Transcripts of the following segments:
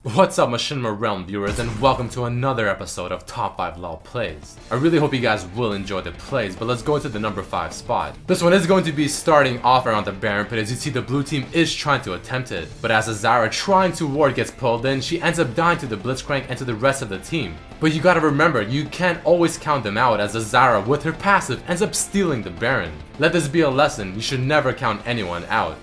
What's up Machinima Realm viewers, and welcome to another episode of Top 5 LoL Plays. I really hope you guys will enjoy the plays, but let's go to the number 5 spot. This one is going to be starting off around the Baron pit. As you see, the blue team is trying to attempt it, but as a Zarya trying to ward gets pulled in, she ends up dying to the Blitzcrank and to the rest of the team. But you gotta remember, you can't always count them out, as a Zarya with her passive ends up stealing the Baron. Let this be a lesson, you should never count anyone out.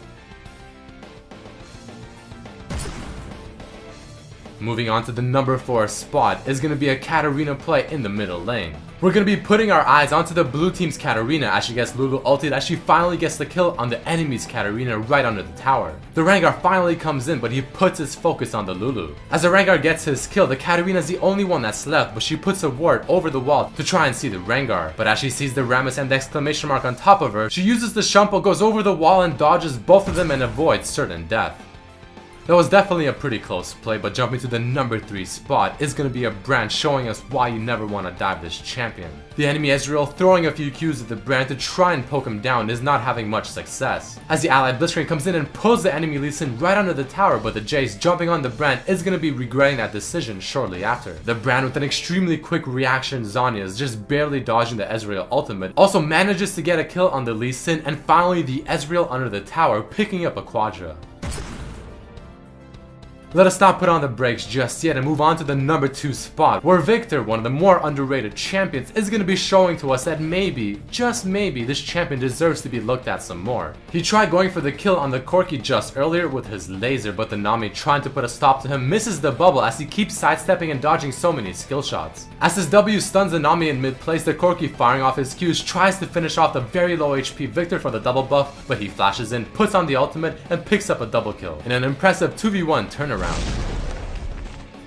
Moving on to the number 4 spot is going to be a Katarina play in the middle lane. We're going to be putting our eyes onto the blue team's Katarina as she gets Lulu ulted, as she finally gets the kill on the enemy's Katarina right under the tower. The Rengar finally comes in, but he puts his focus on the Lulu. As the Rengar gets his kill, the Katarina is the only one that's left, but she puts a ward over the wall to try and see the Rengar. But as she sees the Rammus and the exclamation mark on top of her, she uses the Shumpo, goes over the wall and dodges both of them and avoids certain death. That was definitely a pretty close play, but jumping to the number 3 spot is going to be a Brand showing us why you never want to dive this champion. The enemy Ezreal throwing a few Qs at the Brand to try and poke him down is not having much success. As the allied Blitzcrank comes in and pulls the enemy Lee Sin right under the tower, but the Jace jumping on the Brand is going to be regretting that decision shortly after. The Brand with an extremely quick reaction, Zhonya is just barely dodging the Ezreal ultimate, also manages to get a kill on the Lee Sin, and finally the Ezreal under the tower picking up a Quadra. Let us not put on the brakes just yet and move on to the number 2 spot, where Victor, one of the more underrated champions, is going to be showing to us that maybe, just maybe, this champion deserves to be looked at some more. He tried going for the kill on the Corki just earlier with his laser, but the Nami trying to put a stop to him misses the bubble as he keeps sidestepping and dodging so many skill shots. As his W stuns the Nami in mid place, the Corki firing off his Qs tries to finish off the very low HP Victor for the double buff, but he flashes in, puts on the ultimate, and picks up a double kill in an impressive 2v1 turnaround.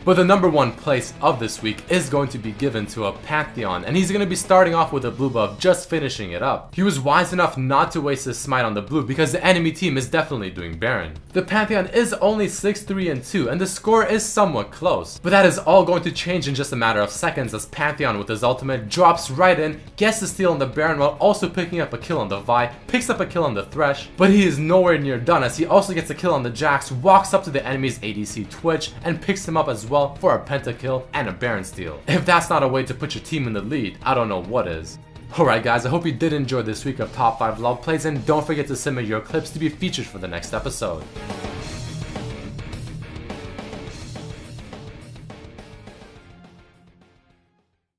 But the number 1 place of this week is going to be given to a Pantheon, and he's going to be starting off with a blue buff, just finishing it up. He was wise enough not to waste his smite on the blue because the enemy team is definitely doing Baron. The Pantheon is only 6-3-2 and the score is somewhat close, but that is all going to change in just a matter of seconds as Pantheon with his ultimate drops right in, gets the steal on the Baron while also picking up a kill on the Vi, picks up a kill on the Thresh, but he is nowhere near done as he also gets a kill on the Jax, walks up to the enemy's ADC Twitch and picks him up as well for a pentakill and a Baron steal. If that's not a way to put your team in the lead, I don't know what is. Alright guys, I hope you did enjoy this week of Top 5 LoL Plays, and don't forget to submit your clips to be featured for the next episode.